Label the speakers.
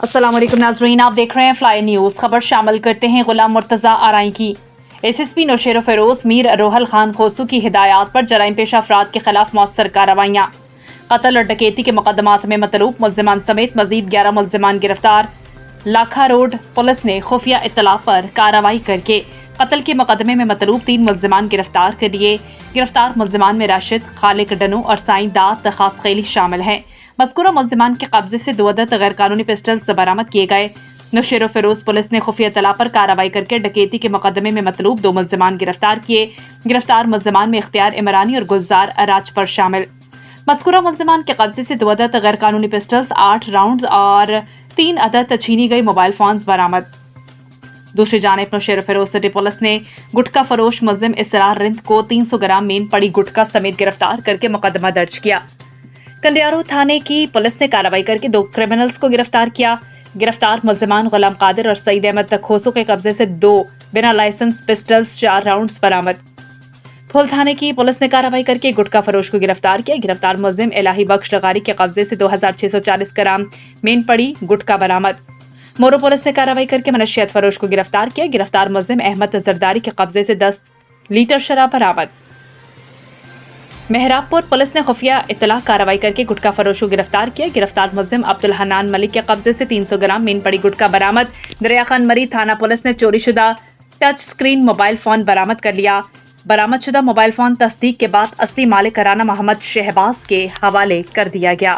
Speaker 1: अस्सलाम वालेकुम नाज़रीन, आप देख रहे हैं फ्लाई न्यूज़। खबर शामिल करते हैं गुलाम मुर्तज़ा आरई की। एसएसपी नौशेर फ़िरोज़ मीर रोहल खान खोसू की हिदायत पर जराइम पेशा अफराद के खिलाफ मौसर कार्रवाइयाँ। कत्ल और डकैती के मुकदमात में मतलूब मुल्ज़िमान समेत मजीद 11 मुल्ज़िमान गिरफ्तार। लाखा रोड पुलिस ने खुफिया इत्तला पर कार्रवाई करके कत्ल के मुकदमे में मतलूब 3 मुल्ज़िमान गिरफ्तार कर लिए। गिरफ्तार मुल्ज़िमान में राशिद, खालिक डनू और साईं दात खास खेली शामिल हैं। मज़कूरा मुल्ज़िमान के कब्जे से 2 अदद गैर कानूनी पिस्टल्स बरामद किए गए। नौशेर फ़िरोज़ पुलिस ने खुफिया इत्तला पर कार्रवाई करके डकैती के मुकदमे में मतलूब 2 मुल्ज़िमान गिरफ्तार किए। गिरफ्तार मुल्ज़िमान में इख्तियार इमरानी और गुलजार राजपर शामिल। मज़कूरा मुल्ज़िमान के कब्जे से 2 अदद गैर कानूनी पिस्टल्स, 8 राउंड्स और 3 अदद छीनी गई मोबाइल फ़ोन्स बरामद। दूसरी जानिब नौशेर फ़िरोज़ सिटी पुलिस ने गुटखा फरोश मुल्ज़िम इसरार रिंद को 300 ग्राम मेन पड़ी गुटखा समेत गिरफ्तार करके मुकदमा दर्ज किया। कंडियारो थाने की पुलिस ने कार्रवाई करके 2 क्रिमिनल्स को गिरफ्तार किया। गिरफ्तार मुल्ज़िमान गुलाम कादिर और सईद अहमद खोसू के कब्जे से 2 बिना लाइसेंस पिस्टल्स, 4 राउंड्स बरामद। फुल थाने की पुलिस ने कार्रवाई करके गुटखा फरोश को गिरफ्तार किया। गिरफ्तार मुल्ज़िम इलाही बख्श लगारी के कब्जे से 2640 ग्राम मेन पड़ी गुटखा बरामद। मोरो पुलिस ने कार्रवाई करके मनशियात फरोश को गिरफ्तार किया। गिरफ्तार मुल्ज़िम अहमद जरदारी के कब्जे से 10 लीटर शराब बरामद। मेहराबपुर पुलिस ने खुफिया इत्तला कार्रवाई करके गुटखा फरोश को गिरफ्तार किया। गिरफ्तार मुल्ज़िम अब्दुल हन्नान मलिक के कब्जे से 300 ग्राम मेन पड़ी गुटखा बरामद। दरिया खान मरी थाना पुलिस ने चोरी शुदा टच स्क्रीन मोबाइल फ़ोन बरामद कर लिया। बरामद शुदा मोबाइल फ़ोन तस्दीक के बाद असली मालिक राना मोहम्मद शहबाज के हवाले कर दिया गया।